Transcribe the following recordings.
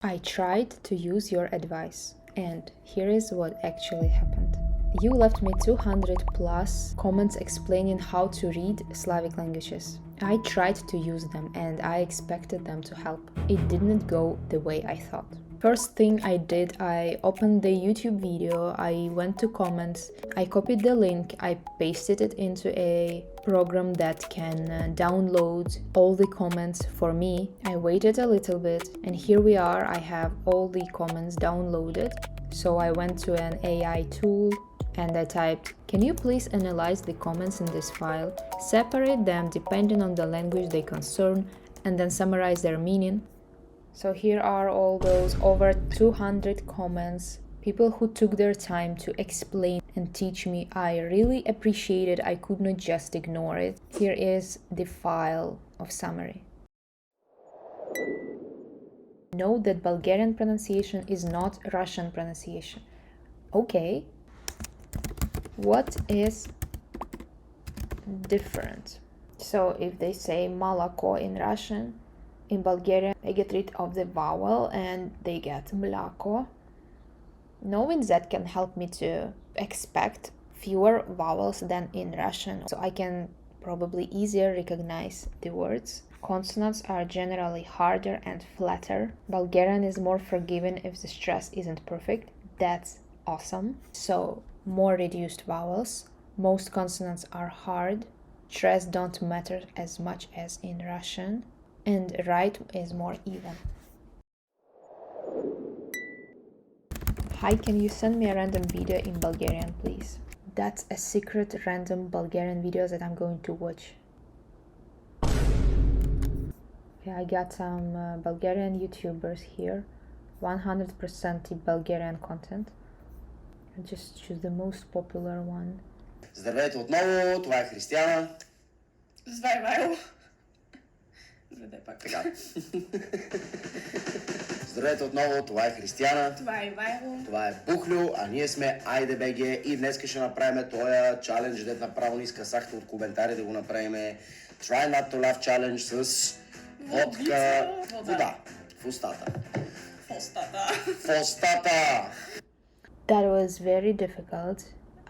I tried to use your advice, and here is what actually happened. You left me 200 plus comments explaining how to read Slavic languages. I tried to use them and I expected them to help. It didn't go the way I thought. First thing I did, I opened the YouTube video, I went to comments, I copied the link, I pasted it into a program that can download all the comments for me. I waited a little bit and here we are, I have all the comments downloaded. So I went to an AI tool and I typed, "Can you please analyze the comments in this file, separate them depending on the language they concern, and then summarize their meaning?" So here are all those over 200 comments, people who took their time to explain and teach me. I really appreciate it. I could not just ignore it. Here is the file of summary. Note that Bulgarian pronunciation is not Russian pronunciation. Okay. What is different? So if they say malako in Russian, in Bulgarian they get rid of the vowel and they get mlako. Knowing that can help me to expect fewer vowels than in Russian, so I can probably easier recognize the words. Consonants are generally harder and flatter. Bulgarian is more forgiving if the stress isn't perfect. That's awesome. So more reduced vowels. Most consonants are hard. Stress don't matter as much as in Russian. And right is more even. Hi, can you send me a random video in Bulgarian, please? That's a secret random Bulgarian video that I'm going to watch. Yeah, I got some Bulgarian YouTubers here. 100% Bulgarian content. I just choose the most popular one. Здравейте отново, това е Християна. Здравей, Вайло. Здравей пак. Така. Здравейте отново, това е Християна. Това е Ивайло. Това е Бухлю, а ние сме АйДеБГ и днес ще направим този чалендж, дет направо ни изкъсахте от коментари да го направим. Try not to laugh challenge с водка, вода в устата. В устата. В устата! That was very difficult.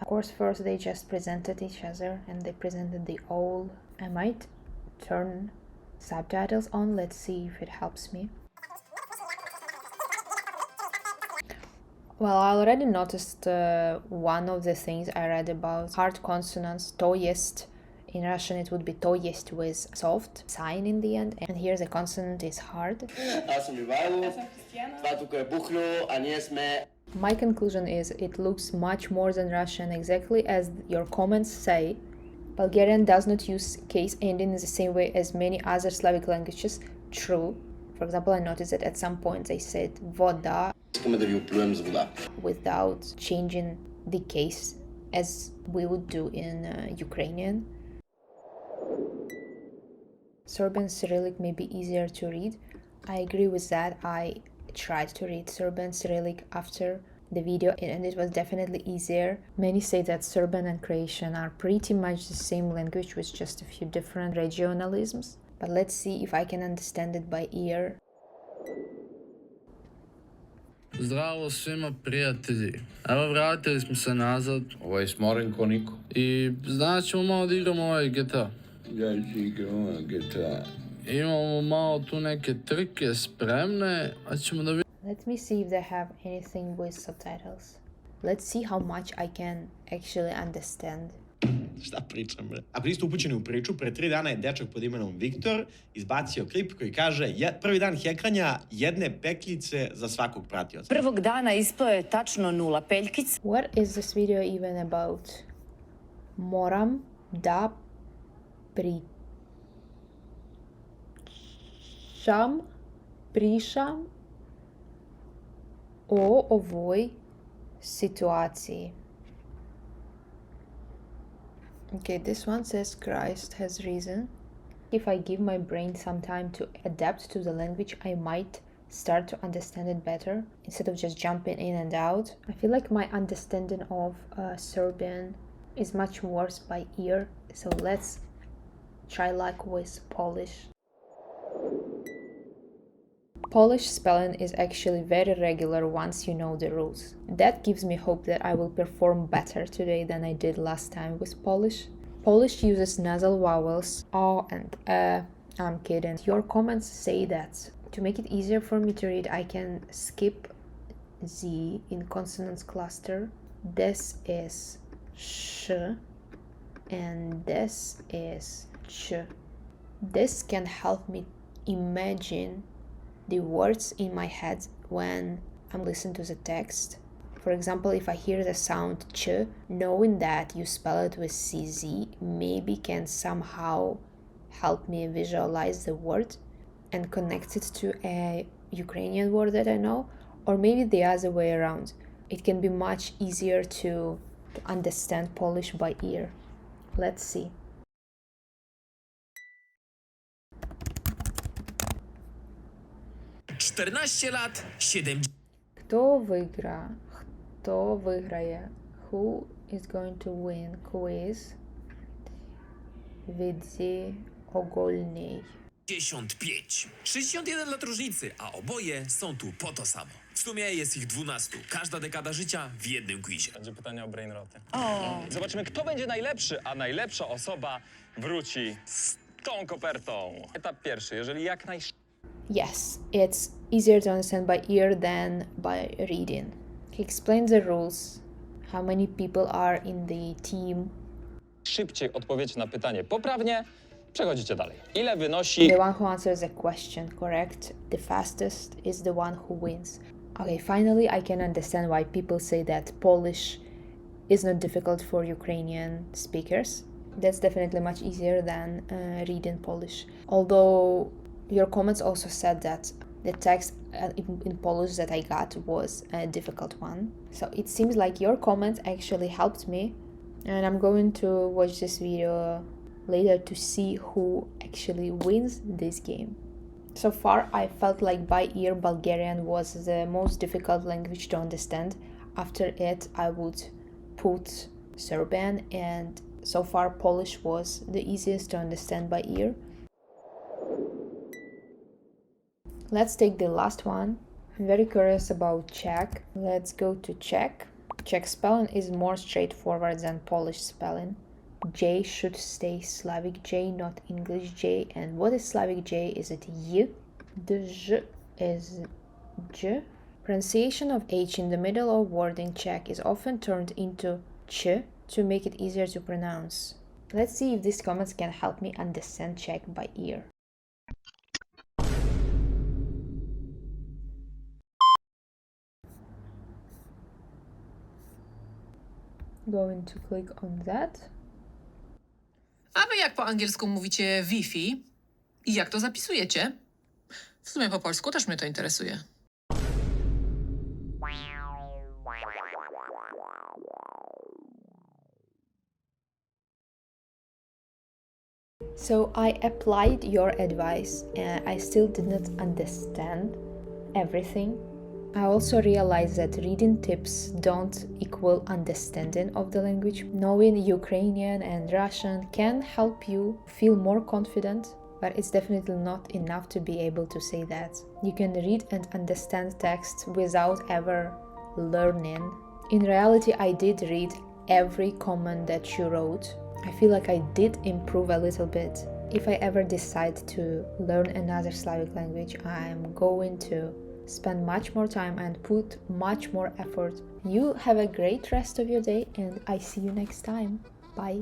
Of course, first they just presented each other and they presented the whole. I might turn subtitles on. Let's see if it helps me. Well, I already noticed one of the things I read about hard consonants, to jest. In Russian it would be to jest with soft sign in the end, and here the consonant is hard. Аз съм Ивайло, Аз съм Християна. това тук е Бухлю, а ние сме... My conclusion is it looks much more than Russian, exactly as your comments say. Bulgarian does not use case ending in the same way as many other Slavic languages. True. For example, I noticed that at some point they said voda. Искаме да ви оплюем с вода. Without changing the case as we would do in Ukrainian. Serbian Cyrillic may be easier to read. I agree with that. I tried to read Serbian Cyrillic after the video and it was definitely easier. Many say that Serbian and Croatian are pretty much the same language with just a few different regionalisms. But let's see if I can understand it by ear. Zdravo svima prijatelji. Evo vratili smo se nazad. Ovo je smoren ko niko. I znaš ćemo malo da igramo ovaj GTA. Ja ću igramo GTA. Imamo malo tu neke trike spremne, a ćemo da vidimo. Let me see if they have anything with subtitles. Let's see how much I can actually understand. Šta pričam, bre? Ako niste upućeni u priču, pre 3 dana je dečak pod imenom Viktor izbacio klip koji kaže prvi dan hekranja jedne petljice za svakog pratioca. Prvog dana ispao je tačno 0 peljkica. What is this video even about? Moram da pričam o ovoj situaciji. Okay, this one says Christ has risen. If I give my brain some time to adapt to the language, I might start to understand it better instead of just jumping in and out. I feel like my understanding of Serbian is much worse by ear, so let's try luck with Polish. Polish spelling is actually very regular once you know the rules. That gives me hope that I will perform better today than I did last time with Polish. Polish uses nasal vowels O and I'm kidding. Your comments say that. To make it easier for me to read, I can skip Z in consonants cluster. This is sh and this is ch. This can help me imagine the words in my head when I'm listening to the text. For example, if I hear the sound ch, knowing that you spell it with CZ maybe can somehow help me visualize the word and connect it to a Ukrainian word that I know, or maybe the other way around. It can be much easier to understand Polish by ear. Let's see. Kto wygra? Kto wygraje? Who is going to win quiz wiedzy ogólnej? 55. 61 lat różnicy, a oboje są tu po to samo. W sumie jest ich 12. Każda dekada życia w jednym quizie. Będzie pytanie o brainroty. Zobaczymy, kto będzie najlepszy, a najlepsza osoba wróci z tą kopertą. Etap pierwszy, jeżeli jak Yes, it's easier to understand by ear than by reading. He explains the rules, how many people are in the team. szybciej odpowiecie na pytanie poprawnie, przechodzicie dalej. Ile wynosi... The one who answers a question correct the fastest is the one who wins. Okay, finally I can understand why people say that Polish is not difficult for Ukrainian speakers. That's definitely much easier than reading Polish. Although your comments also said that the text in Polish that I got was a difficult one. So it seems like your comment actually helped me, and I'm going to watch this video later to see who actually wins this game. So far I felt like by ear Bulgarian was the most difficult language to understand. After it I would put Serbian, and so far Polish was the easiest to understand by ear. Let's take the last one. I'm very curious about Czech. Let's go to Czech. Czech spelling is more straightforward than Polish spelling. J should stay Slavic J, not English J. And what is Slavic J? Is it Y? The J is J. Pronunciation of H in the middle of word in Czech is often turned into Ch to make it easier to pronounce. Let's see if these comments can help me understand Czech by ear. Going to click on that. A wy jak po angielsku mówicie Wi-Fi i jak to zapisujecie? W sumie po polsku też mnie to interesuje. So I applied your advice and I still did not understand everything. I also realized that reading tips don't equal understanding of the language. Knowing Ukrainian and Russian can help you feel more confident, but it's definitely not enough to be able to say that. You can read and understand text without ever learning. In reality, I did read every comment that you wrote. I feel like I did improve a little bit. If I ever decide to learn another Slavic language, I'm going to spend much more time and put much more effort. You have a great rest of your day, and I see you next time. Bye.